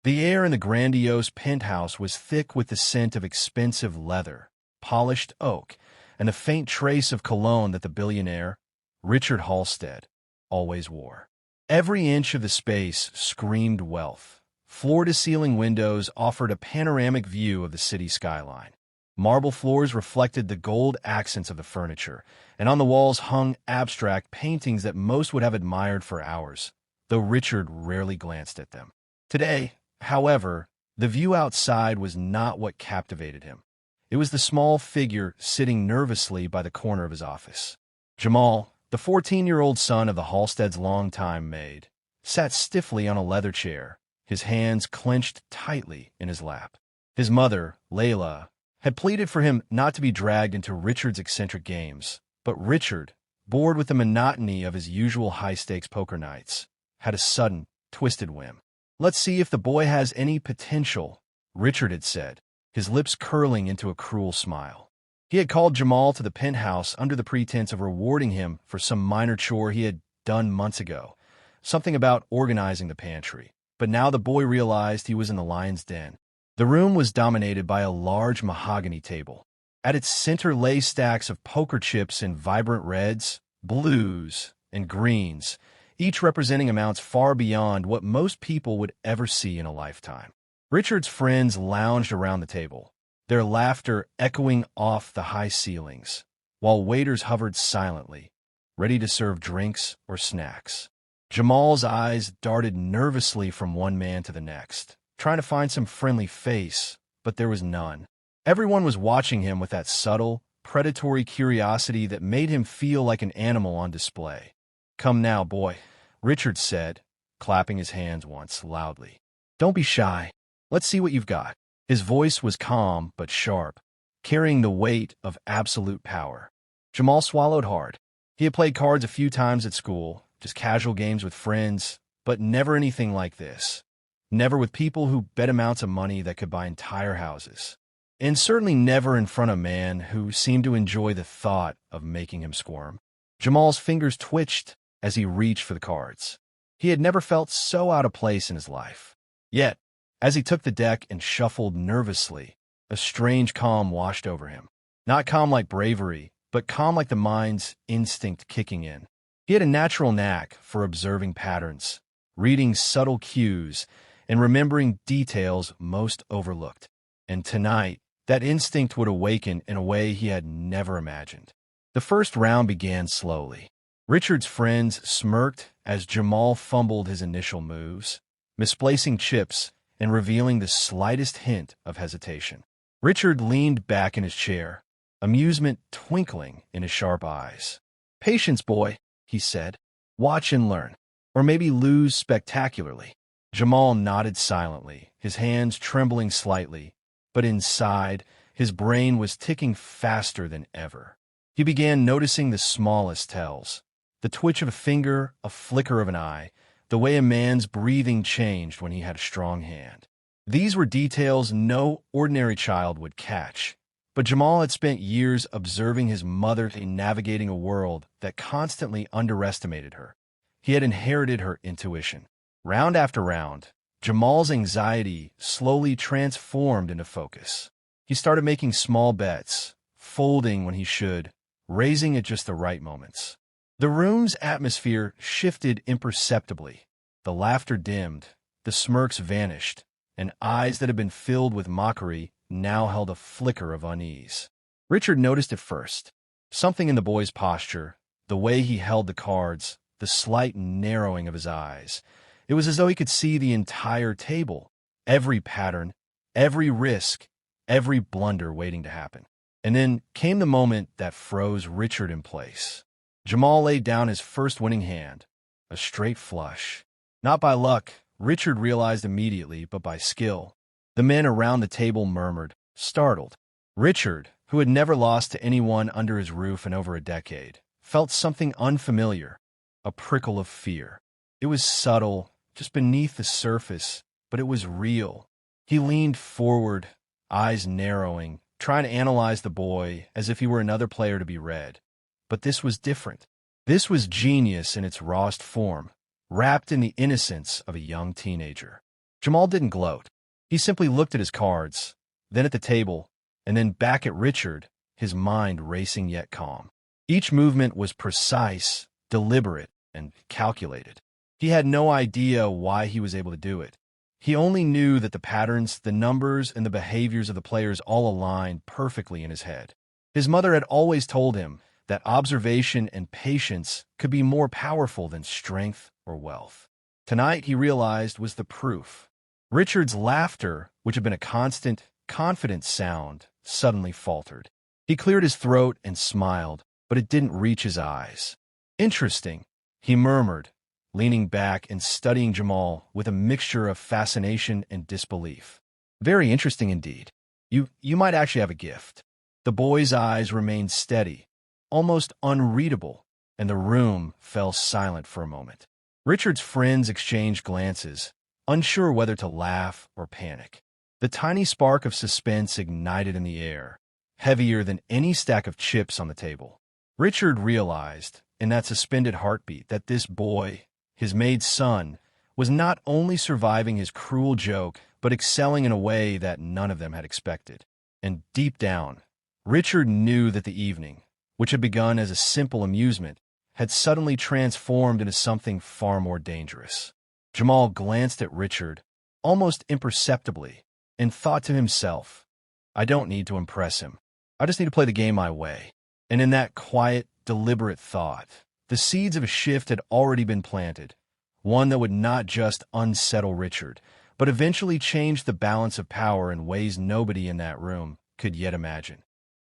The air in the grandiose penthouse was thick with the scent of expensive leather, polished oak, and the faint trace of cologne that the billionaire, Richard Halstead, always wore. Every inch of the space screamed wealth. Floor-to-ceiling windows offered a panoramic view of the city skyline. Marble floors reflected the gold accents of the furniture, and on the walls hung abstract paintings that most would have admired for hours, though Richard rarely glanced at them. Today, however, the view outside was not what captivated him. It was the small figure sitting nervously by the corner of his office. Jamal, the 14-year-old son of the Halstead's longtime maid, sat stiffly on a leather chair, his hands clenched tightly in his lap. His mother, Layla, had pleaded for him not to be dragged into Richard's eccentric games, but Richard, bored with the monotony of his usual high-stakes poker nights, had a sudden, twisted whim. "Let's see if the boy has any potential," Richard had said, his lips curling into a cruel smile. He had called Jamal to the penthouse under the pretense of rewarding him for some minor chore he had done months ago, something about organizing the pantry. But now the boy realized he was in the lion's den. The room was dominated by a large mahogany table. At its center lay stacks of poker chips in vibrant reds, blues, and greens, each representing amounts far beyond what most people would ever see in a lifetime. Richard's friends lounged around the table, their laughter echoing off the high ceilings, while waiters hovered silently, ready to serve drinks or snacks. Jamal's eyes darted nervously from one man to the next, trying to find some friendly face, but there was none. Everyone was watching him with that subtle, predatory curiosity that made him feel like an animal on display. "Come now, boy," Richard said, clapping his hands once loudly. "Don't be shy. Let's see what you've got." His voice was calm but sharp, carrying the weight of absolute power. Jamal swallowed hard. He had played cards a few times at school, just casual games with friends, but never anything like this. Never with people who bet amounts of money that could buy entire houses. And certainly never in front of a man who seemed to enjoy the thought of making him squirm. Jamal's fingers twitched as he reached for the cards. He had never felt so out of place in his life. Yet, as he took the deck and shuffled nervously, a strange calm washed over him. Not calm like bravery, but calm like the mind's instinct kicking in. He had a natural knack for observing patterns, reading subtle cues, and remembering details most overlooked. And tonight, that instinct would awaken in a way he had never imagined. The first round began slowly. Richard's friends smirked as Jamal fumbled his initial moves, misplacing chips and revealing the slightest hint of hesitation. Richard leaned back in his chair, amusement twinkling in his sharp eyes. "Patience, boy," he said. "Watch and learn. Or maybe lose spectacularly." Jamal nodded silently, his hands trembling slightly, but inside, his brain was ticking faster than ever. He began noticing the smallest tells, the twitch of a finger, a flicker of an eye, the way a man's breathing changed when he had a strong hand. These were details no ordinary child would catch, but Jamal had spent years observing his mother navigating a world that constantly underestimated her. He had inherited her intuition. Round after round, Jamal's anxiety slowly transformed into focus. He started making small bets, folding when he should, raising at just the right moments. The room's atmosphere shifted imperceptibly. The laughter dimmed, the smirks vanished, and eyes that had been filled with mockery now held a flicker of unease. Richard noticed it first. Something in the boy's posture, the way he held the cards, the slight narrowing of his eyes. It was as though he could see the entire table, every pattern, every risk, every blunder waiting to happen. And then came the moment that froze Richard in place. Jamal laid down his first winning hand, a straight flush. Not by luck, Richard realized immediately, but by skill. The men around the table murmured, startled. Richard, who had never lost to anyone under his roof in over a decade, felt something unfamiliar, a prickle of fear. It was subtle, just beneath the surface, but it was real. He leaned forward, eyes narrowing, trying to analyze the boy as if he were another player to be read. But this was different. This was genius in its rawest form, wrapped in the innocence of a young teenager. Jamal didn't gloat. He simply looked at his cards, then at the table, and then back at Richard, his mind racing yet calm. Each movement was precise, deliberate, and calculated. He had no idea why he was able to do it. He only knew that the patterns, the numbers, and the behaviors of the players all aligned perfectly in his head. His mother had always told him that observation and patience could be more powerful than strength or wealth. Tonight, he realized, was the proof. Richard's laughter, which had been a constant, confident sound, suddenly faltered. He cleared his throat and smiled, but it didn't reach his eyes. "Interesting," he murmured, leaning back and studying Jamal with a mixture of fascination and disbelief. "Very interesting indeed. You might actually have a gift." The boy's eyes remained steady, almost unreadable, and the room fell silent for a moment. Richard's friends exchanged glances, unsure whether to laugh or panic. The tiny spark of suspense ignited in the air, heavier than any stack of chips on the table. Richard realized, in that suspended heartbeat, that this boy, his maid's son, was not only surviving his cruel joke, but excelling in a way that none of them had expected. And deep down, Richard knew that the evening, which had begun as a simple amusement, had suddenly transformed into something far more dangerous. Jamal glanced at Richard, almost imperceptibly, and thought to himself, "I don't need to impress him. I just need to play the game my way." And in that quiet, deliberate thought, the seeds of a shift had already been planted, one that would not just unsettle Richard, but eventually change the balance of power in ways nobody in that room could yet imagine.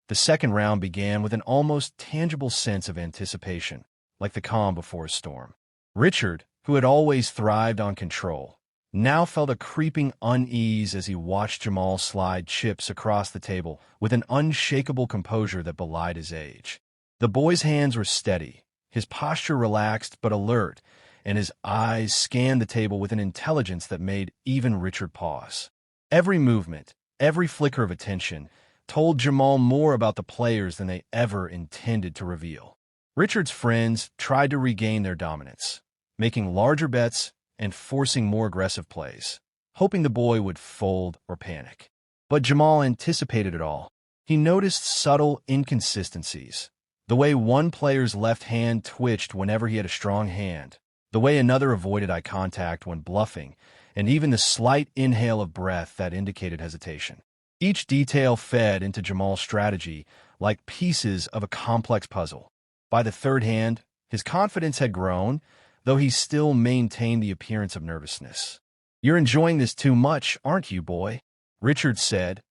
The second round began with an almost tangible sense of anticipation, like the calm before a storm. Richard, who had always thrived on control, now felt a creeping unease as he watched Jamal slide chips across the table with an unshakable composure that belied his age. The boy's hands were steady, his posture relaxed but alert, and his eyes scanned the table with an intelligence that made even Richard pause. Every movement, every flicker of attention, told Jamal more about the players than they ever intended to reveal. Richard's friends tried to regain their dominance, making larger bets and forcing more aggressive plays, hoping the boy would fold or panic. But Jamal anticipated it all. He noticed subtle inconsistencies, the way one player's left hand twitched whenever he had a strong hand, the way another avoided eye contact when bluffing, and even the slight inhale of breath that indicated hesitation. Each detail fed into Jamal's strategy like pieces of a complex puzzle. By the third hand, his confidence had grown, though he still maintained the appearance of nervousness. "You're enjoying this too much, aren't you, boy?" Richard said,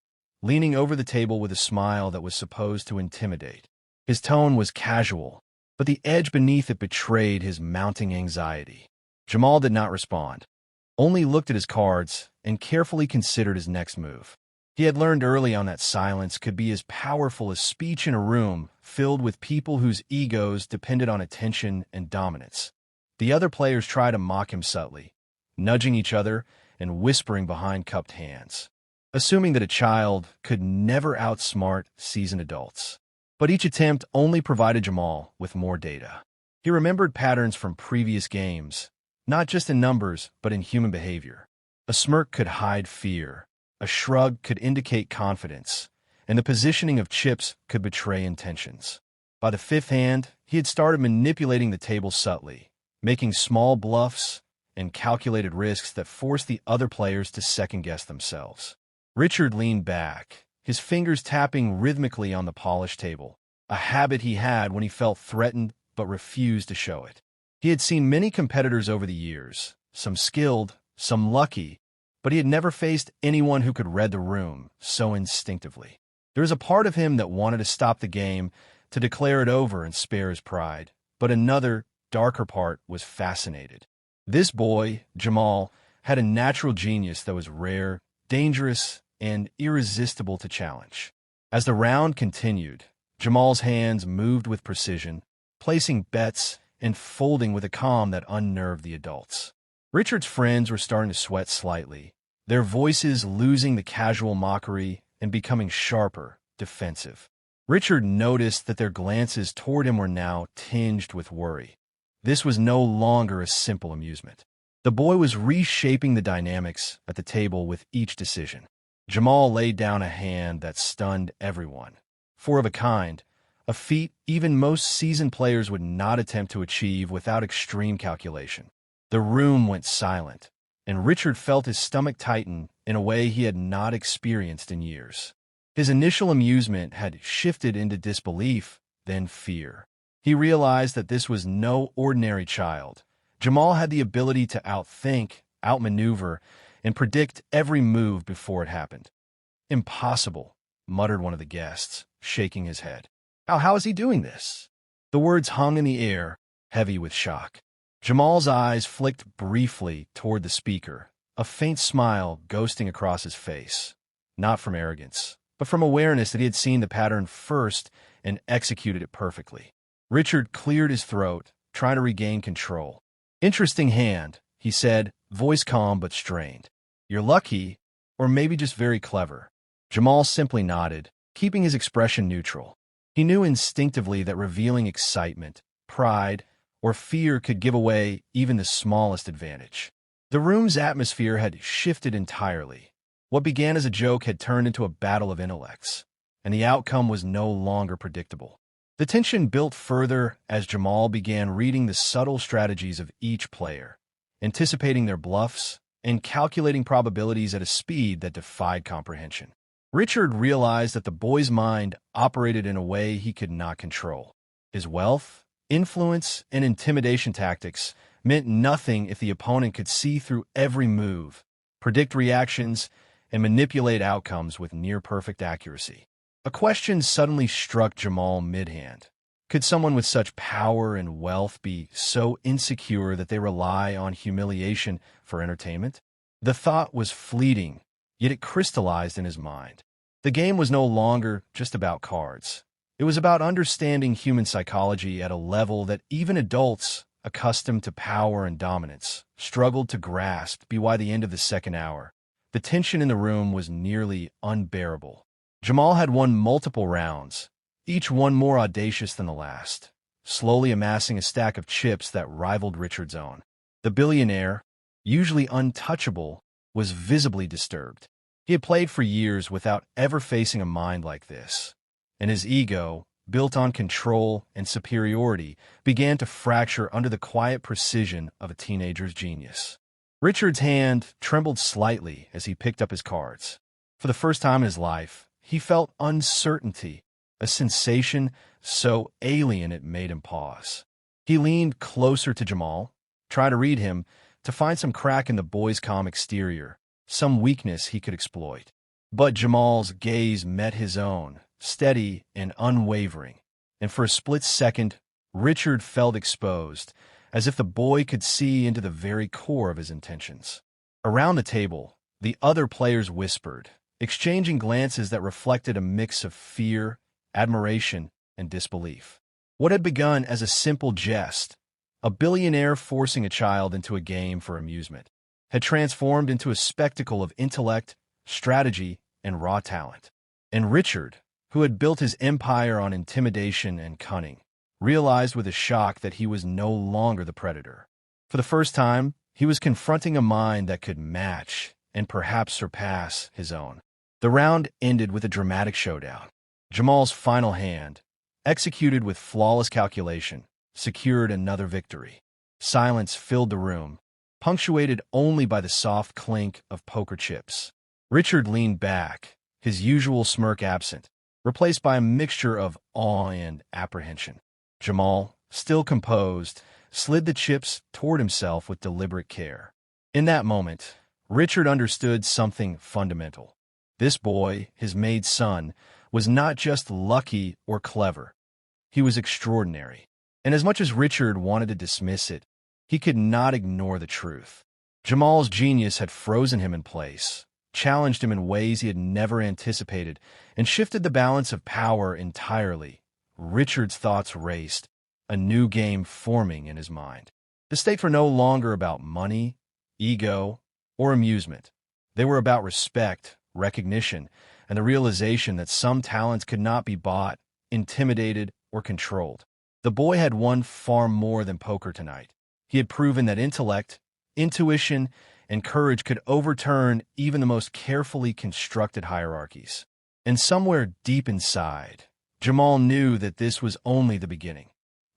leaning over the table with a smile that was supposed to intimidate. His tone was casual, but the edge beneath it betrayed his mounting anxiety. Jamal did not respond, only looked at his cards and carefully considered his next move. He had learned early on that silence could be as powerful as speech in a room filled with people whose egos depended on attention and dominance. The other players tried to mock him subtly, nudging each other and whispering behind cupped hands, assuming that a child could never outsmart seasoned adults. But each attempt only provided Jamal with more data. He remembered patterns from previous games, not just in numbers, but in human behavior. A smirk could hide fear, a shrug could indicate confidence, and the positioning of chips could betray intentions. By the fifth hand, he had started manipulating the table subtly, making small bluffs and calculated risks that forced the other players to second-guess themselves. Richard leaned back, his fingers tapping rhythmically on the polished table, a habit he had when he felt threatened but refused to show it. He had seen many competitors over the years, some skilled, some lucky, but he had never faced anyone who could read the room so instinctively. There was a part of him that wanted to stop the game, to declare it over and spare his pride, but another, darker part was fascinated. This boy, Jamal, had a natural genius that was rare, dangerous, and irresistible to challenge. As the round continued, Jamal's hands moved with precision, placing bets and folding with a calm that unnerved the adults. Richard's friends were starting to sweat slightly, their voices losing the casual mockery and becoming sharper, defensive. Richard noticed that their glances toward him were now tinged with worry. This was no longer a simple amusement. The boy was reshaping the dynamics at the table with each decision. Jamal laid down a hand that stunned everyone. Four of a kind, a feat even most seasoned players would not attempt to achieve without extreme calculation. The room went silent, and Richard felt his stomach tighten in a way he had not experienced in years. His initial amusement had shifted into disbelief, then fear. He realized that this was no ordinary child. Jamal had the ability to outthink, outmaneuver, and predict every move before it happened. "Impossible," muttered one of the guests, shaking his head. How is he doing this?" The words hung in the air, heavy with shock. Jamal's eyes flicked briefly toward the speaker, a faint smile ghosting across his face. Not from arrogance, but from awareness that he had seen the pattern first and executed it perfectly. Richard cleared his throat, trying to regain control. "Interesting hand," he said, voice calm but strained. "You're lucky, or maybe just very clever." Jamal simply nodded, keeping his expression neutral. He knew instinctively that revealing excitement, pride, or fear could give away even the smallest advantage. The room's atmosphere had shifted entirely. What began as a joke had turned into a battle of intellects, and the outcome was no longer predictable. The tension built further as Jamal began reading the subtle strategies of each player, anticipating their bluffs and calculating probabilities at a speed that defied comprehension. Richard realized that the boy's mind operated in a way he could not control. His wealth, influence, and intimidation tactics meant nothing if the opponent could see through every move, predict reactions, and manipulate outcomes with near-perfect accuracy. A question suddenly struck Jamal mid-hand. Could someone with such power and wealth be so insecure that they rely on humiliation for entertainment? The thought was fleeting, yet it crystallized in his mind. The game was no longer just about cards. It was about understanding human psychology at a level that even adults, accustomed to power and dominance, struggled to grasp. By the end of the second hour, the tension in the room was nearly unbearable. Jamal had won multiple rounds, each one more audacious than the last, slowly amassing a stack of chips that rivaled Richard's own. The billionaire, usually untouchable, was visibly disturbed. He had played for years without ever facing a mind like this, and his ego, built on control and superiority, began to fracture under the quiet precision of a teenager's genius. Richard's hand trembled slightly as he picked up his cards. For the first time in his life, he felt uncertainty, a sensation so alien it made him pause. He leaned closer to Jamal, trying to read him, to find some crack in the boy's calm exterior, some weakness he could exploit. But Jamal's gaze met his own, steady and unwavering, and for a split second, Richard felt exposed, as if the boy could see into the very core of his intentions. Around the table, the other players whispered, exchanging glances that reflected a mix of fear, admiration, and disbelief. What had begun as a simple jest, a billionaire forcing a child into a game for amusement, had transformed into a spectacle of intellect, strategy, and raw talent. And Richard, who had built his empire on intimidation and cunning, realized with a shock that he was no longer the predator. For the first time, he was confronting a mind that could match and perhaps surpass his own. The round ended with a dramatic showdown. Jamal's final hand, executed with flawless calculation, secured another victory. Silence filled the room, punctuated only by the soft clink of poker chips. Richard leaned back, his usual smirk absent, replaced by a mixture of awe and apprehension. Jamal, still composed, slid the chips toward himself with deliberate care. In that moment, Richard understood something fundamental. This boy, his Maid's son, was not just lucky or clever. He was extraordinary. And as much as Richard wanted to dismiss it, he could not ignore the truth. Jamal's genius had frozen him in place, challenged him in ways he had never anticipated, and shifted the balance of power entirely. Richard's thoughts raced, a new game forming in his mind. The stakes were no longer about money, ego, or amusement. They were about respect, recognition, and the realization that some talents could not be bought, intimidated, or controlled. The boy had won far more than poker tonight. He had proven that intellect, intuition, and courage could overturn even the most carefully constructed hierarchies. And somewhere deep inside, Jamal knew that this was only the beginning.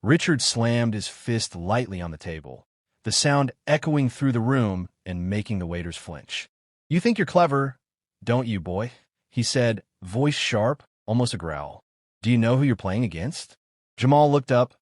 Richard slammed his fist lightly on the table, the sound echoing through the room and making the waiters flinch. "You think you're clever, don't you, boy?" he said, voice sharp, almost a growl. "Do you know who you're playing against?" Jamal looked up,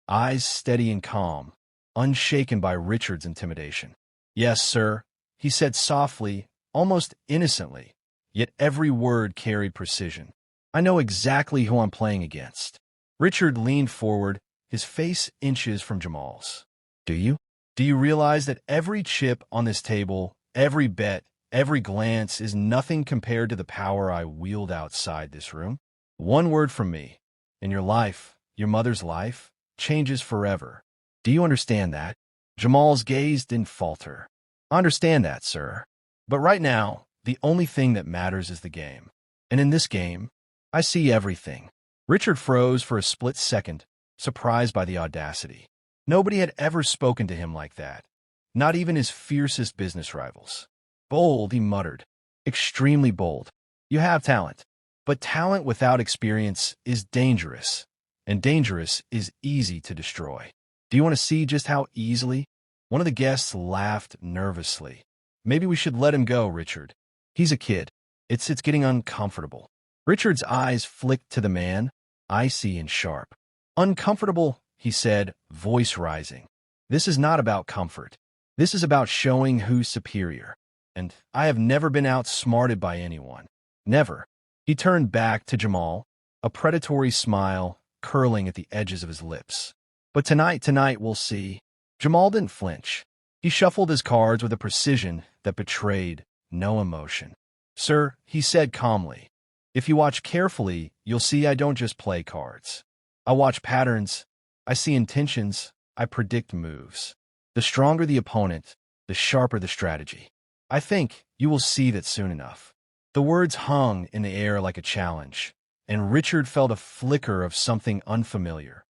eyes steady and calm, unshaken by Richard's intimidation. "Yes, sir," he said softly, almost innocently, yet every word carried precision. "I know exactly who I'm playing against." Richard leaned forward, his face inches from Jamal's. "Do you? Do you realize that every chip on this table, every bet, every glance is nothing compared to the power I wield outside this room? One word from me, and your life, your mother's life, changes forever. Do you understand that?" Jamal's gaze didn't falter. "I understand that, sir. But right now, the only thing that matters is the game. And in this game, I see everything." Richard froze for a split second, surprised by the audacity. Nobody had ever spoken to him like that, not even his fiercest business rivals. "Bold," he muttered. "Extremely bold. You have talent. But talent without experience is dangerous, and dangerous is easy to destroy. Do you want to see just how easily?" One of the guests laughed nervously. "Maybe we should let him go, Richard. He's a kid. It's getting uncomfortable." Richard's eyes flicked to the man, icy and sharp. "Uncomfortable," he said, voice rising. "This is not about comfort. This is about showing who's superior. And I have never been outsmarted by anyone. Never." He turned back to Jamal, a predatory smile curling at the edges of his lips. "But tonight we'll see." Jamal didn't flinch. He shuffled his cards with a precision that betrayed no emotion. "Sir," he said calmly, "if you watch carefully, you'll see I don't just play cards. I watch patterns, I see intentions, I predict moves. The stronger the opponent, the sharper the strategy. I think you will see that soon enough." The words hung in the air like a challenge, and Richard felt a flicker of something unfamiliar.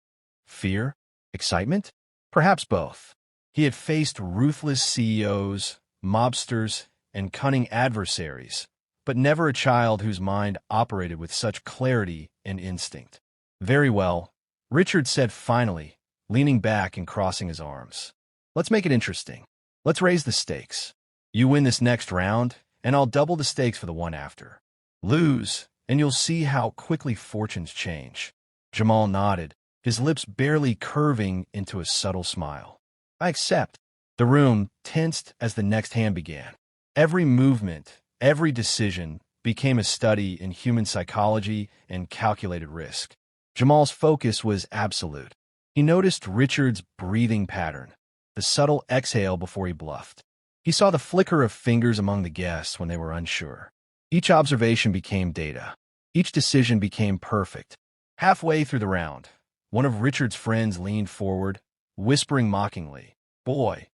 Fear? Excitement? Perhaps both. He had faced ruthless CEOs, mobsters, and cunning adversaries, but never a child whose mind operated with such clarity and instinct. "Very well," Richard said finally, leaning back and crossing his arms. "Let's make it interesting. Let's raise the stakes. You win this next round, and I'll double the stakes for the one after. Lose, and you'll see how quickly fortunes change." Jamal nodded, his lips barely curving into a subtle smile. "I accept." The room tensed as the next hand began. Every movement, every decision became a study in human psychology and calculated risk. Jamal's focus was absolute. He noticed Richard's breathing pattern, the subtle exhale before he bluffed. He saw the flicker of fingers among the guests when they were unsure. Each observation became data. Each decision became perfect. Halfway through the round, one of Richard's friends leaned forward, whispering mockingly, "Boy,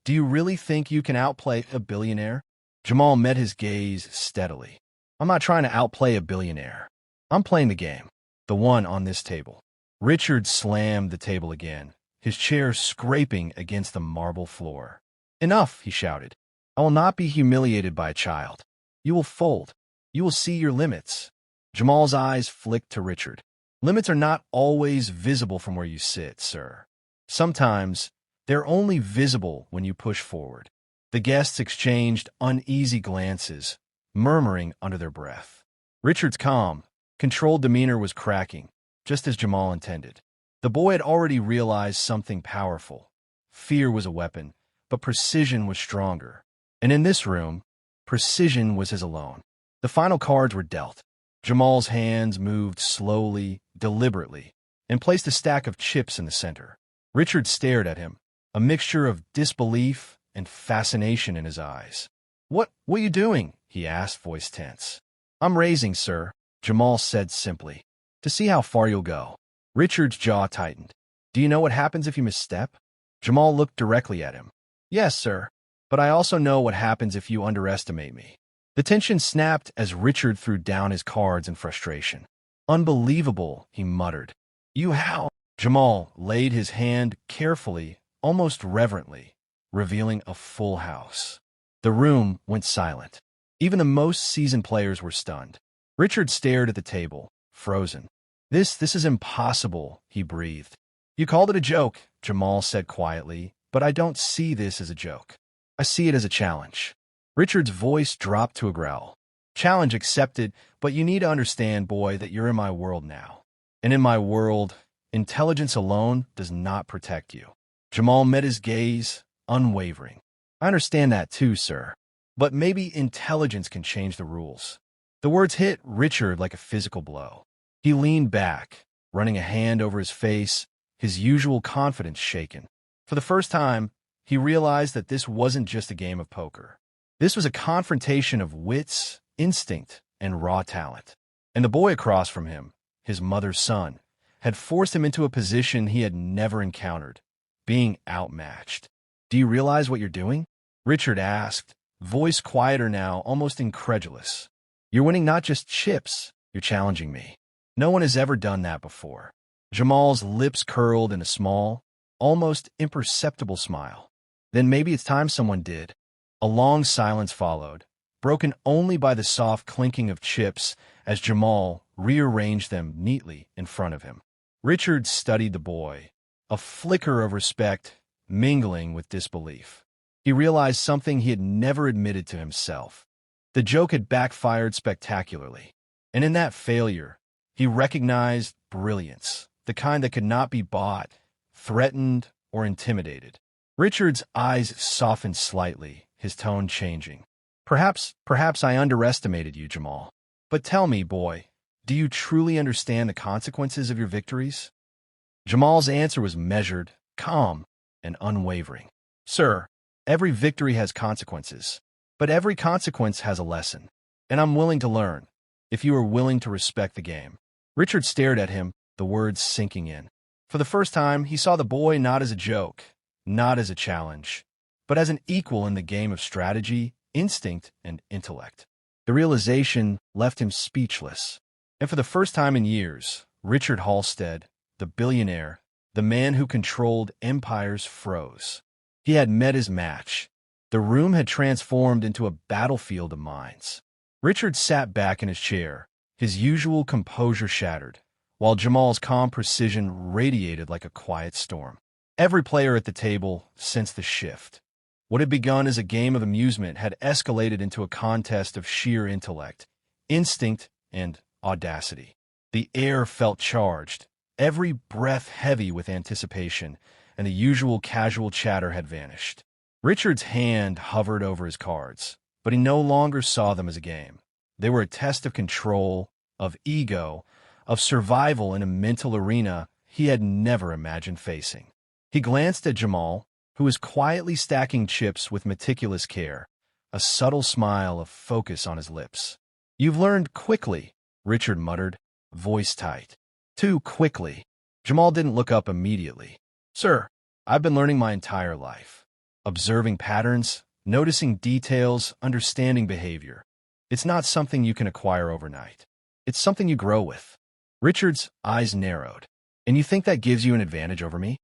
do you really think you can outplay a billionaire?" Jamal met his gaze steadily. "I'm not trying to outplay a billionaire. I'm playing the game, the one on this table." Richard slammed the table again, his chair scraping against the marble floor. "Enough," he shouted. "I will not be humiliated by a child. You will fold. You will see your limits." Jamal's eyes flicked to Richard. "Limits are not always visible from where you sit, sir. Sometimes they're only visible when you push forward." The guests exchanged uneasy glances, murmuring under their breath. Richard's calm, controlled demeanor was cracking, just as Jamal intended. The boy had already realized something powerful. Fear was a weapon, but precision was stronger. And in this room, precision was his alone. The final cards were dealt. Jamal's hands moved slowly, deliberately, and placed a stack of chips in the center. Richard stared at him, a mixture of disbelief and fascination in his eyes. What are you doing?" he asked, voice tense. "I'm raising, sir," Jamal said simply, "to see how far you'll go." Richard's jaw tightened. "Do you know what happens if you misstep?" Jamal looked directly at him. "Yes, sir. But I also know what happens if you underestimate me." The tension snapped as Richard threw down his cards in frustration. "Unbelievable," he muttered. "You how?" Jamal laid his hand carefully, almost reverently, revealing a full house. The room went silent. Even the most seasoned players were stunned. Richard stared at the table, frozen. This is impossible, he breathed. You called it a joke, Jamal said quietly, but I don't see this as a joke. I see it as a challenge. Richard's voice dropped to a growl. Challenge accepted, but you need to understand, boy, that you're in my world now. And in my world, intelligence alone does not protect you. Jamal met his gaze, unwavering. I understand that too, sir. But maybe intelligence can change the rules. The words hit Richard like a physical blow. He leaned back, running a hand over his face, his usual confidence shaken. For the first time, he realized that this wasn't just a game of poker. This was a confrontation of wits, instinct, and raw talent. And the boy across from him, his mother's son, had forced him into a position he had never encountered, being outmatched. Do you realize what you're doing? Richard asked, voice quieter now, almost incredulous. You're winning not just chips, you're challenging me. No one has ever done that before. Jamal's lips curled in a small, almost imperceptible smile. Then maybe it's time someone did. A long silence followed, broken only by the soft clinking of chips as Jamal rearranged them neatly in front of him. Richard studied the boy, a flicker of respect mingling with disbelief. He realized something he had never admitted to himself. The joke had backfired spectacularly, and in that failure, he recognized brilliance, the kind that could not be bought, threatened, or intimidated. Richard's eyes softened slightly, his tone changing. Perhaps I underestimated you, Jamal. But tell me, boy, do you truly understand the consequences of your victories? Jamal's answer was measured, calm, and unwavering. Sir, every victory has consequences, but every consequence has a lesson, and I'm willing to learn, if you are willing to respect the game. Richard stared at him, the words sinking in. For the first time, he saw the boy not as a joke, not as a challenge, but as an equal in the game of strategy, instinct, and intellect. The realization left him speechless. And for the first time in years, Richard Halstead, the billionaire, the man who controlled empires, froze. He had met his match. The room had transformed into a battlefield of minds. Richard sat back in his chair, his usual composure shattered, while Jamal's calm precision radiated like a quiet storm. Every player at the table sensed the shift. What had begun as a game of amusement had escalated into a contest of sheer intellect, instinct, and audacity. The air felt charged, every breath heavy with anticipation, and the usual casual chatter had vanished. Richard's hand hovered over his cards, but he no longer saw them as a game. They were a test of control, of ego, of survival in a mental arena he had never imagined facing. He glanced at Jamal, who was quietly stacking chips with meticulous care, a subtle smile of focus on his lips. You've learned quickly, Richard muttered, voice tight. Too quickly. Jamal didn't look up immediately. Sir, I've been learning my entire life. Observing patterns, noticing details, understanding behavior. It's not something you can acquire overnight. It's something you grow with. Richard's eyes narrowed. And you think that gives you an advantage over me?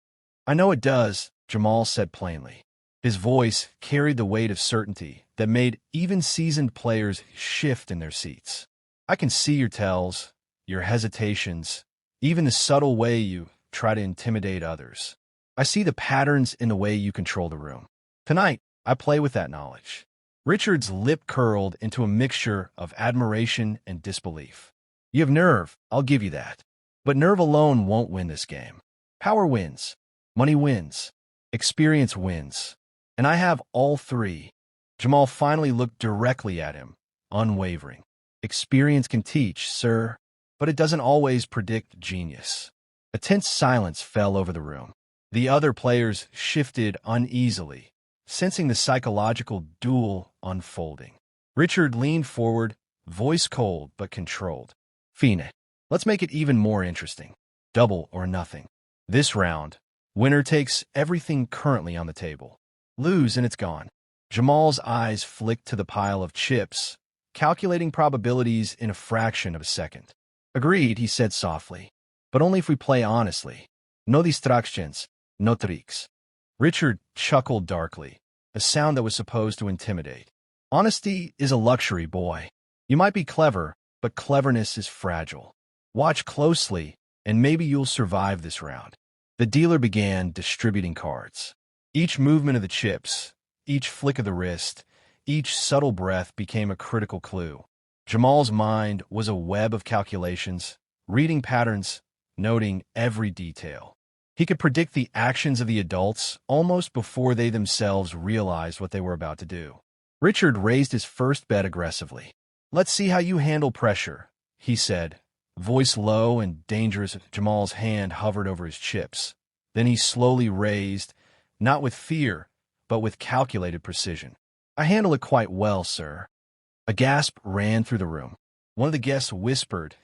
I know it does, Jamal said plainly. His voice carried the weight of certainty that made even seasoned players shift in their seats. I can see your tells, your hesitations, even the subtle way you try to intimidate others. I see the patterns in the way you control the room. Tonight, I play with that knowledge. Richard's lip curled into a mixture of admiration and disbelief. You have nerve, I'll give you that. But nerve alone won't win this game. Power wins. Money wins. Experience wins. And I have all three. Jamal finally looked directly at him, unwavering. Experience can teach, sir, but it doesn't always predict genius. A tense silence fell over the room. The other players shifted uneasily, sensing the psychological duel unfolding. Richard leaned forward, voice cold but controlled. Fine, let's make it even more interesting. Double or nothing. This round, winner takes everything currently on the table. Lose and it's gone. Jamal's eyes flicked to the pile of chips, calculating probabilities in a fraction of a second. Agreed, he said softly, but only if we play honestly. No distractions, no tricks. Richard chuckled darkly, a sound that was supposed to intimidate. Honesty is a luxury, boy. You might be clever, but cleverness is fragile. Watch closely, and maybe you'll survive this round. The dealer began distributing cards. Each movement of the chips, each flick of the wrist, each subtle breath became a critical clue. Jamal's mind was a web of calculations, reading patterns, noting every detail. He could predict the actions of the adults almost before they themselves realized what they were about to do. Richard raised his first bet aggressively. "Let's see how you handle pressure," he said, voice low and dangerous. Jamal's hand hovered over his chips. Then he slowly raised, not with fear, but with calculated precision. "I handle it quite well, sir." A gasp ran through the room. One of the guests whispered,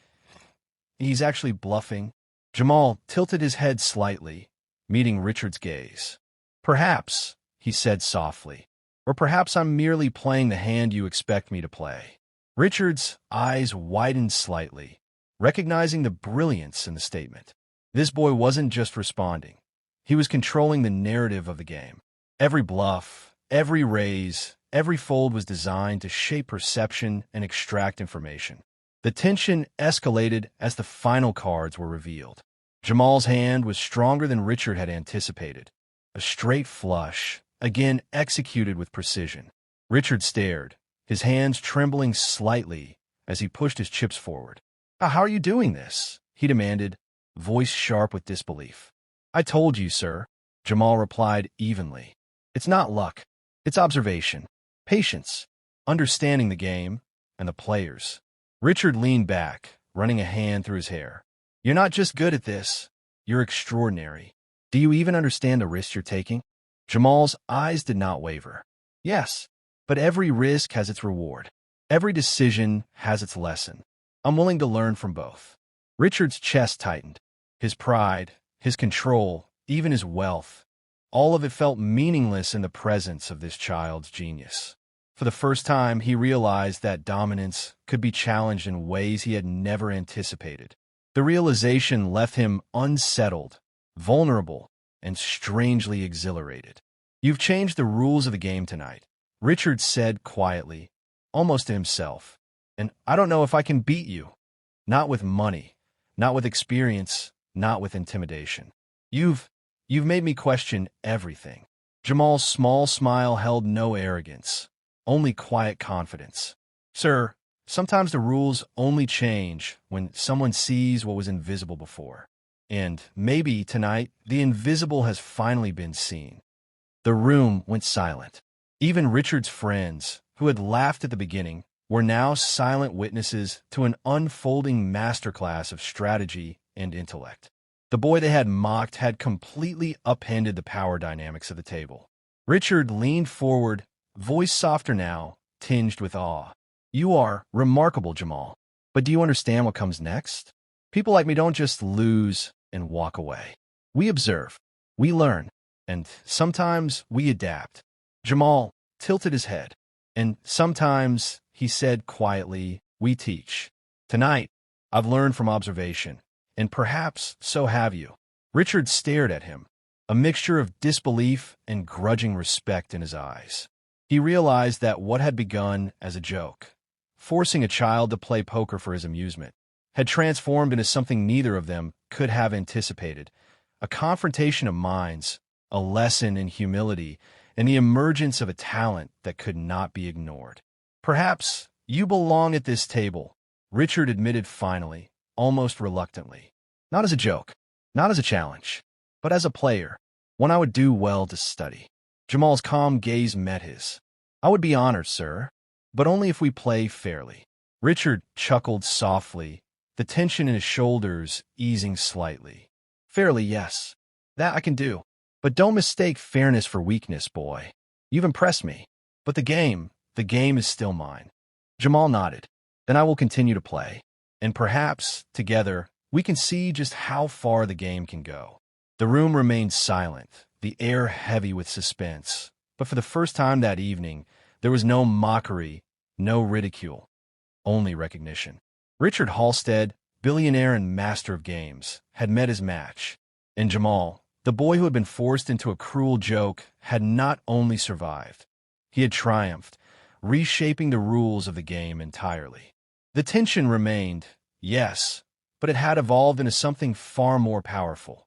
"He's actually bluffing." Jamal tilted his head slightly, meeting Richard's gaze. "Perhaps," he said softly, "or perhaps I'm merely playing the hand you expect me to play." Richard's eyes widened slightly, recognizing the brilliance in the statement. This boy wasn't just responding. He was controlling the narrative of the game. Every bluff, every raise, every fold was designed to shape perception and extract information. The tension escalated as the final cards were revealed. Jamal's hand was stronger than Richard had anticipated. A straight flush, again executed with precision. Richard stared, his hands trembling slightly as he pushed his chips forward. How are you doing this?" he demanded, voice sharp with disbelief. "I told you, sir," Jamal replied evenly. "It's not luck. It's observation, patience, understanding the game and the players." Richard leaned back, running a hand through his hair. "You're not just good at this. You're extraordinary. Do you even understand the risks you're taking?" Jamal's eyes did not waver. "Yes, but every risk has its reward. Every decision has its lesson. I'm willing to learn from both." Richard's chest tightened. His pride, his control, even his wealth, all of it felt meaningless in the presence of this child's genius. For the first time, he realized that dominance could be challenged in ways he had never anticipated. The realization left him unsettled, vulnerable, and strangely exhilarated. "You've changed the rules of the game tonight," Richard said quietly, almost to himself. "And I don't know if I can beat you. Not with money, not with experience, not with intimidation. You've made me question everything." Jamal's small smile held no arrogance, only quiet confidence. "Sir, sometimes the rules only change when someone sees what was invisible before. And maybe tonight, the invisible has finally been seen." The room went silent. Even Richard's friends, who had laughed at the beginning, were now silent witnesses to an unfolding masterclass of strategy and intellect. The boy they had mocked had completely upended the power dynamics of the table. Richard leaned forward, voice softer now, tinged with awe. "You are remarkable, Jamal. But do you understand what comes next? People like me don't just lose and walk away. We observe, we learn, and sometimes we adapt." Jamal tilted his head. "And sometimes," he said quietly, "we teach. Tonight, I've learned from observation, and perhaps so have you." Richard stared at him, a mixture of disbelief and grudging respect in his eyes. He realized that what had begun as a joke, forcing a child to play poker for his amusement, had transformed into something neither of them could have anticipated, a confrontation of minds, a lesson in humility, and the emergence of a talent that could not be ignored. "Perhaps you belong at this table," Richard admitted finally, almost reluctantly. "Not as a joke, not as a challenge, but as a player, one I would do well to study." Jamal's calm gaze met his. "I would be honored, sir, but only if we play fairly." Richard chuckled softly, the tension in his shoulders easing slightly. "Fairly, yes. That I can do. But don't mistake fairness for weakness, boy. You've impressed me. But the game is still mine." Jamal nodded. "Then I will continue to play. And perhaps, together, we can see just how far the game can go." The room remained silent, the air heavy with suspense. But for the first time that evening, there was no mockery, no ridicule, only recognition. Richard Halstead, billionaire and master of games, had met his match, and Jamal, The boy who had been forced into a cruel joke had not only survived, he had triumphed, reshaping the rules of the game entirely. The tension remained, yes, but it had evolved into something far more powerful.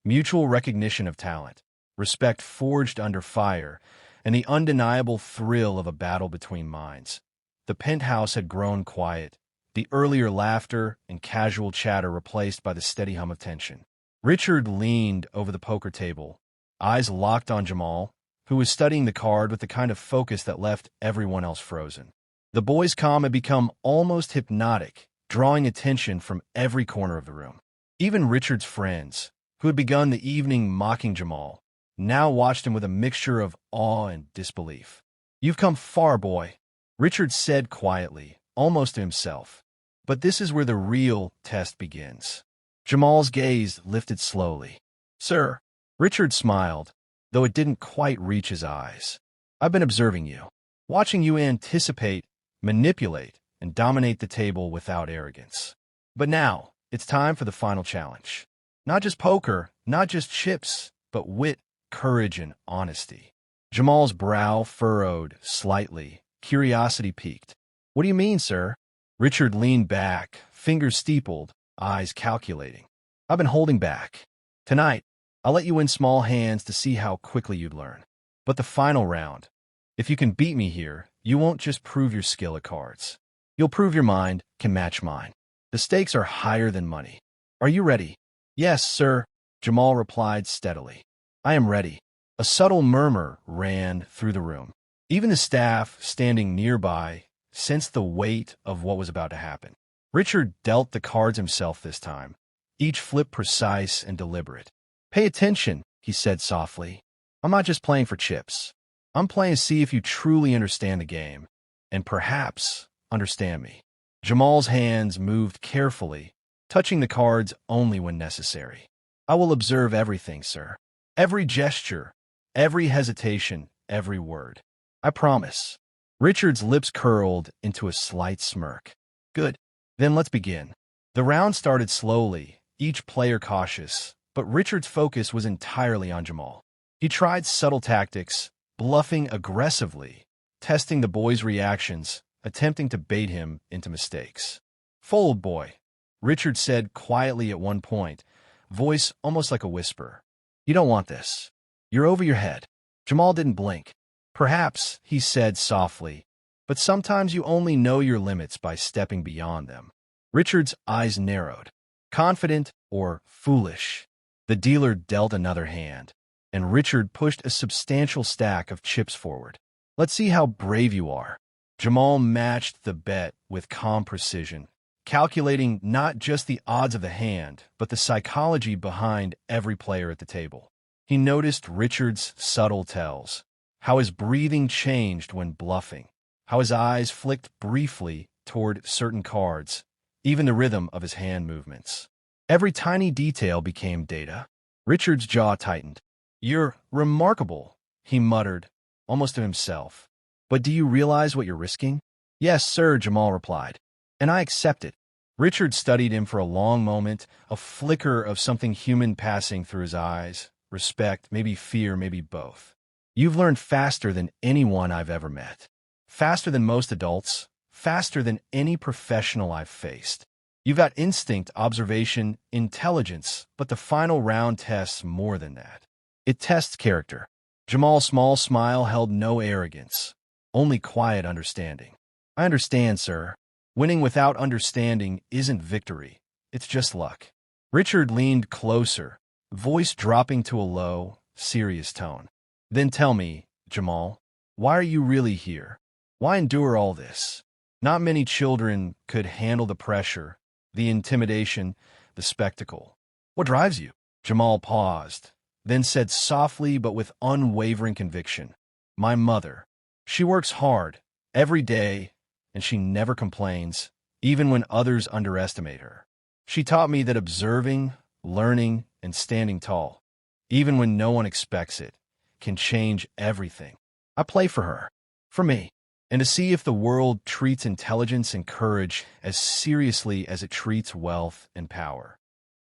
Mutual recognition of talent, respect forged under fire, and the undeniable thrill of a battle between minds. The penthouse had grown quiet, the earlier laughter and casual chatter replaced by the steady hum of tension. Richard leaned over the poker table, eyes locked on Jamal, who was studying the card with the kind of focus that left everyone else frozen. The boy's calm had become almost hypnotic, drawing attention from every corner of the room. Even Richard's friends, who had begun the evening mocking Jamal, now watched him with a mixture of awe and disbelief. "You've come far, boy," Richard said quietly, almost to himself. "But this is where the real test begins." Jamal's gaze lifted slowly. "Sir," Richard smiled, though it didn't quite reach his eyes. "I've been observing you, watching you anticipate, manipulate, and dominate the table without arrogance. But now, it's time for the final challenge. Not just poker, not just chips, but wit, courage, and honesty." Jamal's brow furrowed slightly, curiosity piqued. "What do you mean, sir?" Richard leaned back, fingers steepled, eyes calculating. "I've been holding back. Tonight, I'll let you win small hands to see how quickly you'd learn. But the final round, if you can beat me here, you won't just prove your skill at cards. You'll prove your mind can match mine. The stakes are higher than money. Are you ready?" "Yes, sir," Jamal replied steadily. "I am ready." A subtle murmur ran through the room. Even the staff, standing nearby, sensed the weight of what was about to happen. Richard dealt the cards himself this time, each flip precise and deliberate. "Pay attention," he said softly. "I'm not just playing for chips. I'm playing to see if you truly understand the game, and perhaps understand me." Jamal's hands moved carefully, touching the cards only when necessary. "I will observe everything, sir. Every gesture, every hesitation, every word. I promise." Richard's lips curled into a slight smirk. "Good. Then let's begin." The round started slowly, each player cautious, but Richard's focus was entirely on Jamal. He tried subtle tactics, bluffing aggressively, testing the boy's reactions, attempting to bait him into mistakes. "Fold, boy," Richard said quietly at one point, voice almost like a whisper. "You don't want this. You're over your head." Jamal didn't blink. "Perhaps," he said softly, "but sometimes you only know your limits by stepping beyond them." Richard's eyes narrowed. Confident or foolish? The dealer dealt another hand, and Richard pushed a substantial stack of chips forward. "Let's see how brave you are." Jamal matched the bet with calm precision, calculating not just the odds of the hand, but the psychology behind every player at the table. He noticed Richard's subtle tells, how his breathing changed when bluffing, how his eyes flicked briefly toward certain cards, even the rhythm of his hand movements. Every tiny detail became data. Richard's jaw tightened. "You're remarkable," he muttered, almost to himself. "But do you realize what you're risking?" "Yes, sir," Jamal replied. "And I accept it." Richard studied him for a long moment, a flicker of something human passing through his eyes. Respect, maybe fear, maybe both. "You've learned faster than anyone I've ever met. Faster than most adults. Faster than any professional I've faced. You've got instinct, observation, intelligence, but the final round tests more than that. It tests character." Jamal's small smile held no arrogance, only quiet understanding. "I understand, sir. Winning without understanding isn't victory. It's just luck." Richard leaned closer, voice dropping to a low, serious tone. "Then tell me, Jamal, why are you really here? Why endure all this? Not many children could handle the pressure, the intimidation, the spectacle. What drives you?" Jamal paused, then said softly but with unwavering conviction, "My mother. She works hard, every day, and she never complains, even when others underestimate her. She taught me that observing, learning, and standing tall, even when no one expects it, can change everything. I play for her, for me, and to see if the world treats intelligence and courage as seriously as it treats wealth and power."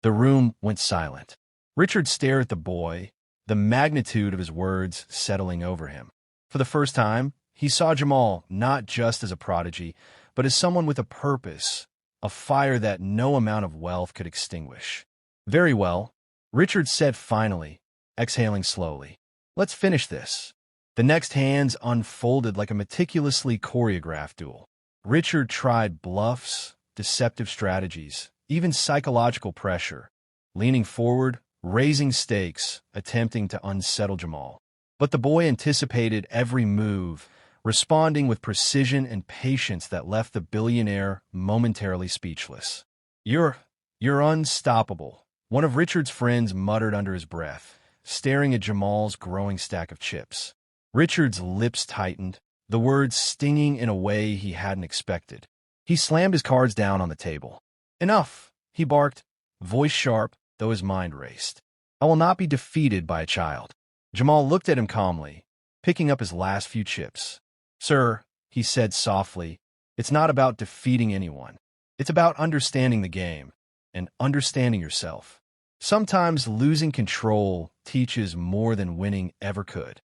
The room went silent. Richard stared at the boy, the magnitude of his words settling over him. For the first time, he saw Jamal not just as a prodigy, but as someone with a purpose, a fire that no amount of wealth could extinguish. "Very well," Richard said finally, exhaling slowly. "Let's finish this." The next hands unfolded like a meticulously choreographed duel. Richard tried bluffs, deceptive strategies, even psychological pressure, leaning forward, raising stakes, attempting to unsettle Jamal. But the boy anticipated every move, responding with precision and patience that left the billionaire momentarily speechless. You're unstoppable," one of Richard's friends muttered under his breath, staring at Jamal's growing stack of chips. Richard's lips tightened, the words stinging in a way he hadn't expected. He slammed his cards down on the table. "Enough," he barked, voice sharp, though his mind raced. "I will not be defeated by a child." Jamal looked at him calmly, picking up his last few chips. "Sir," he said softly, "it's not about defeating anyone. It's about understanding the game and understanding yourself. Sometimes losing control teaches more than winning ever could."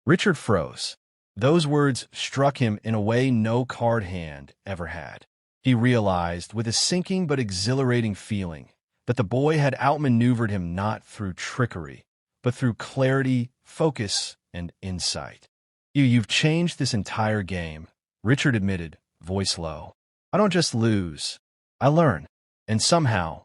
Richard froze. Those words struck him in a way no card hand ever had. He realized, with a sinking but exhilarating feeling, that the boy had outmaneuvered him not through trickery, but through clarity, focus, and insight. You've changed this entire game," Richard admitted, voice low. "I don't just lose, I learn. And somehow,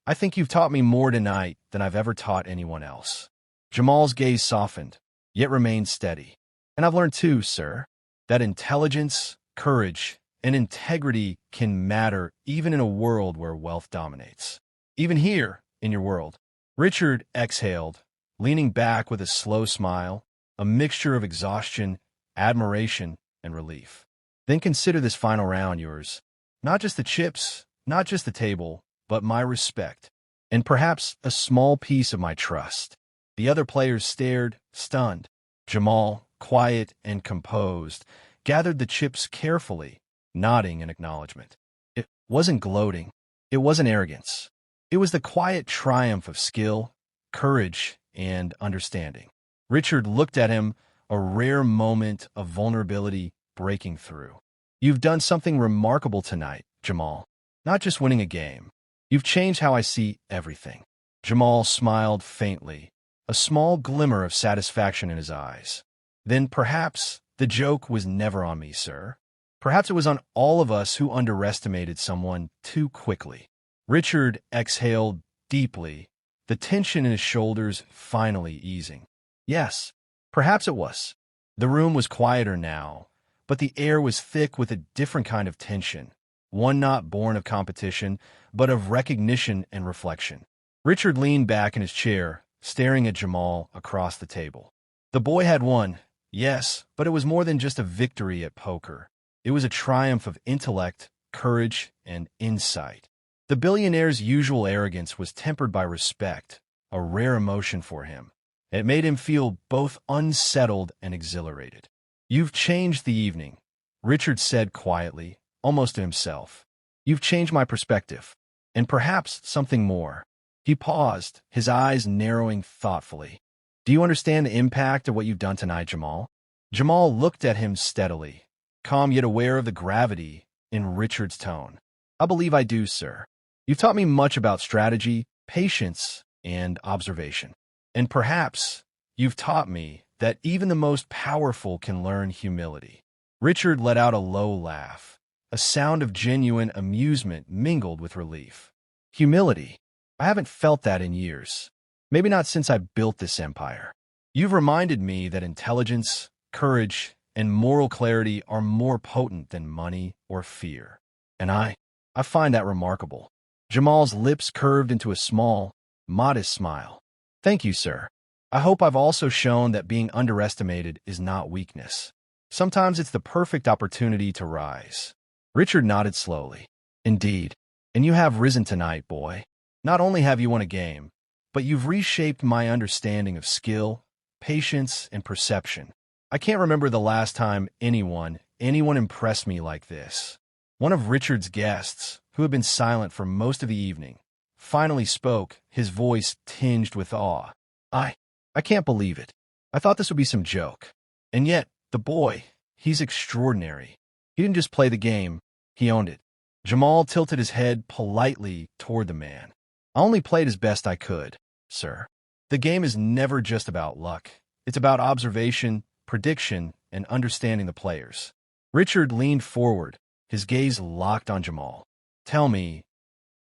I think you've taught me more tonight than I've ever taught anyone else." Jamal's gaze softened, yet remained steady. "And I've learned too, sir, that intelligence, courage, and integrity can matter even in a world where wealth dominates. Even here, in your world." Richard exhaled, leaning back with a slow smile, a mixture of exhaustion, admiration, and relief. "Then consider this final round yours. Not just the chips, not just the table, but my respect, and perhaps a small piece of my trust." The other players stared, stunned. Jamal, quiet and composed, gathered the chips carefully, nodding in acknowledgement. It wasn't gloating. It wasn't arrogance. It was the quiet triumph of skill, courage, and understanding. Richard looked at him, a rare moment of vulnerability breaking through. "You've done something remarkable tonight, Jamal. Not just winning a game. You've changed how I see everything." Jamal smiled faintly, a small glimmer of satisfaction in his eyes. "Then perhaps the joke was never on me, sir. Perhaps it was on all of us who underestimated someone too quickly." Richard exhaled deeply, the tension in his shoulders finally easing. Yes, perhaps it was. The room was quieter now, but the air was thick with a different kind of tension, one not born of competition, but of recognition and reflection. Richard leaned back in his chair, staring at Jamal across the table. The boy had won, yes, but it was more than just a victory at poker. It was a triumph of intellect, courage, and insight. The billionaire's usual arrogance was tempered by respect, a rare emotion for him. It made him feel both unsettled and exhilarated. "You've changed the evening," Richard said quietly, almost to himself. "You've changed my perspective, and perhaps something more." He paused, his eyes narrowing thoughtfully. "Do you understand the impact of what you've done tonight, Jamal?" Jamal looked at him steadily, calm yet aware of the gravity in Richard's tone. "I believe I do, sir. You've taught me much about strategy, patience, and observation. And perhaps you've taught me that even the most powerful can learn humility." Richard let out a low laugh, a sound of genuine amusement mingled with relief. "Humility? I haven't felt that in years. Maybe not since I built this empire. You've reminded me that intelligence, courage, and moral clarity are more potent than money or fear. And I find that remarkable." Jamal's lips curved into a small, modest smile. "Thank you, sir. I hope I've also shown that being underestimated is not weakness. Sometimes it's the perfect opportunity to rise." Richard nodded slowly. "Indeed. And you have risen tonight, boy. Not only have you won a game, but you've reshaped my understanding of skill, patience, and perception. I can't remember the last time anyone impressed me like this." One of Richard's guests, who had been silent for most of the evening, finally spoke, his voice tinged with awe. I can't believe it. I thought this would be some joke. And yet, the boy, he's extraordinary. He didn't just play the game, he owned it. Jamal tilted his head politely toward the man. I only played as best I could, sir. The game is never just about luck. It's about observation, prediction, and understanding the players. Richard leaned forward, his gaze locked on Jamal. Tell me,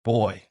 boy,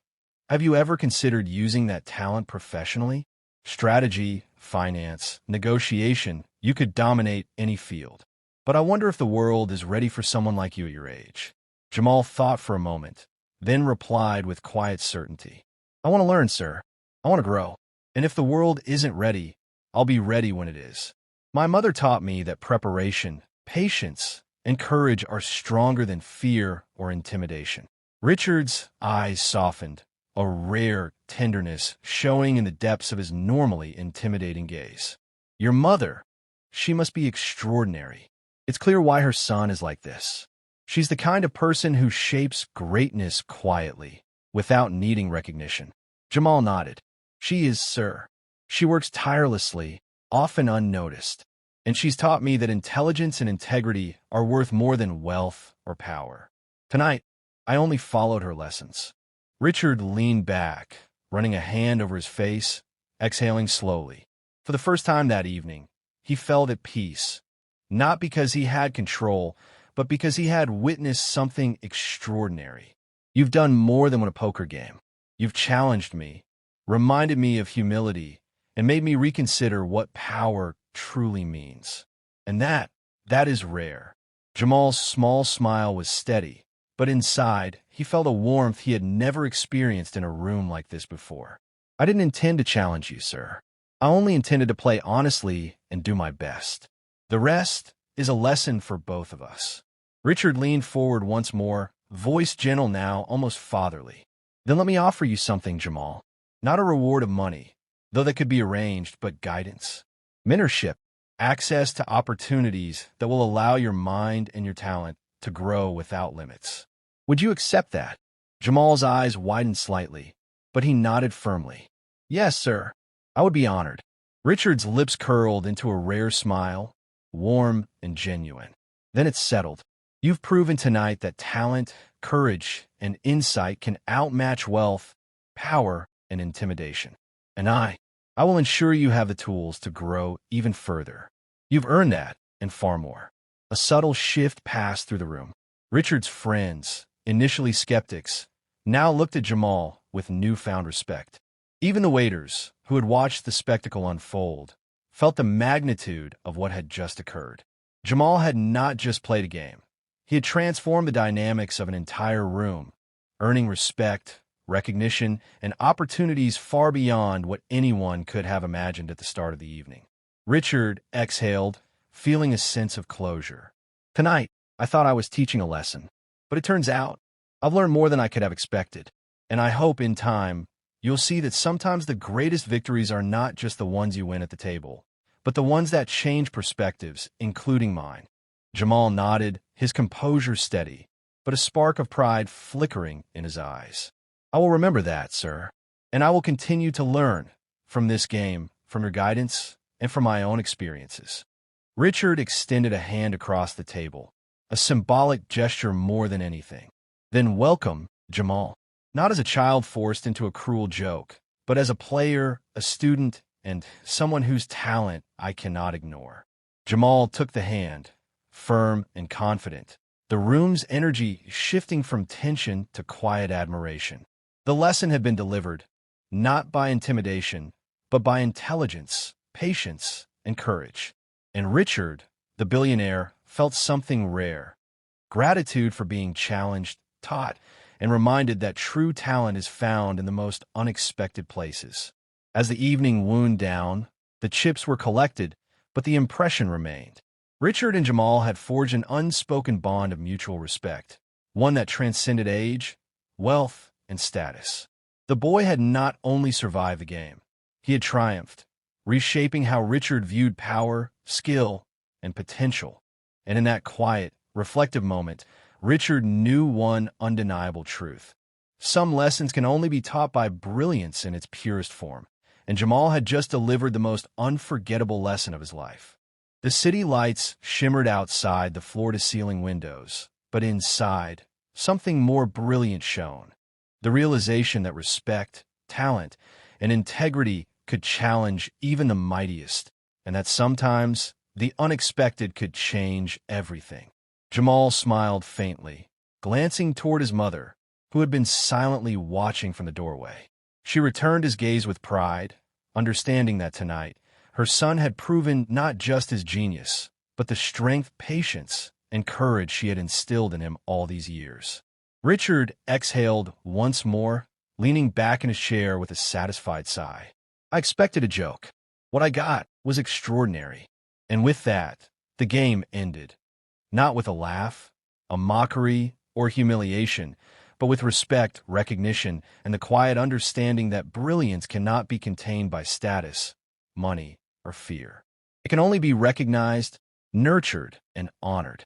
have you ever considered using that talent professionally? Strategy, finance, negotiation, you could dominate any field. But I wonder if the world is ready for someone like you at your age. Jamal thought for a moment, then replied with quiet certainty. I want to learn, sir. I want to grow. And if the world isn't ready, I'll be ready when it is. My mother taught me that preparation, patience, and courage are stronger than fear or intimidation. Richard's eyes softened, a rare tenderness showing in the depths of his normally intimidating gaze. Your mother, she must be extraordinary. It's clear why her son is like this. She's the kind of person who shapes greatness quietly, without needing recognition. Jamal nodded. She is, sir. She works tirelessly, often unnoticed, and she's taught me that intelligence and integrity are worth more than wealth or power. Tonight, I only followed her lessons. Richard leaned back, running a hand over his face, exhaling slowly. For the first time that evening, he felt at peace, not because he had control, but because he had witnessed something extraordinary. You've done more than win a poker game. You've challenged me, reminded me of humility, and made me reconsider what power truly means. And that is rare. Jamal's small smile was steady, but inside, he felt a warmth he had never experienced in a room like this before. I didn't intend to challenge you, sir. I only intended to play honestly and do my best. The rest is a lesson for both of us. Richard leaned forward once more, voice gentle now, almost fatherly. Then let me offer you something, Jamal. Not a reward of money, though that could be arranged, but guidance. Mentorship, access to opportunities that will allow your mind and your talent to grow without limits. Would you accept that? Jamal's eyes widened slightly, but he nodded firmly. Yes, sir. I would be honored. Richard's lips curled into a rare smile, warm and genuine. Then it settled. You've proven tonight that talent, courage, and insight can outmatch wealth, power, and intimidation. And I will ensure you have the tools to grow even further. You've earned that, and far more. A subtle shift passed through the room. Richard's friends, initially skeptics, now looked at Jamal with newfound respect. Even the waiters, who had watched the spectacle unfold, felt the magnitude of what had just occurred. Jamal had not just played a game. He had transformed the dynamics of an entire room, earning respect, recognition, and opportunities far beyond what anyone could have imagined at the start of the evening. Richard exhaled, feeling a sense of closure. Tonight, I thought I was teaching a lesson, but it turns out I've learned more than I could have expected, and I hope in time you'll see that sometimes the greatest victories are not just the ones you win at the table, but the ones that change perspectives, including mine. Jamal nodded, his composure steady, but a spark of pride flickering in his eyes. I will remember that, sir, and I will continue to learn from this game, from your guidance, and from my own experiences. Richard extended a hand across the table, a symbolic gesture more than anything. Then welcome, Jamal. Not as a child forced into a cruel joke, but as a player, a student, and someone whose talent I cannot ignore. Jamal took the hand, firm and confident, the room's energy shifting from tension to quiet admiration. The lesson had been delivered, not by intimidation, but by intelligence, patience, and courage. And Richard, the billionaire, felt something rare. Gratitude for being challenged, taught, and reminded that true talent is found in the most unexpected places. As the evening wound down, the chips were collected, but the impression remained. Richard and Jamal had forged an unspoken bond of mutual respect, one that transcended age, wealth, and status. The boy had not only survived the game, he had triumphed, reshaping how Richard viewed power, skill, and potential. And in that quiet, reflective moment, Richard knew one undeniable truth. Some lessons can only be taught by brilliance in its purest form, and Jamal had just delivered the most unforgettable lesson of his life. The city lights shimmered outside the floor-to-ceiling windows, but inside, something more brilliant shone. The realization that respect, talent, and integrity could challenge even the mightiest, and that sometimes the unexpected could change everything. Jamal smiled faintly, glancing toward his mother, who had been silently watching from the doorway. She returned his gaze with pride, understanding that tonight her son had proven not just his genius, but the strength, patience, and courage she had instilled in him all these years. Richard exhaled once more, leaning back in his chair with a satisfied sigh. I expected a joke. What I got was extraordinary. And with that, the game ended. Not with a laugh, a mockery, or humiliation, but with respect, recognition, and the quiet understanding that brilliance cannot be contained by status, money, or fear. It can only be recognized, nurtured, and honored.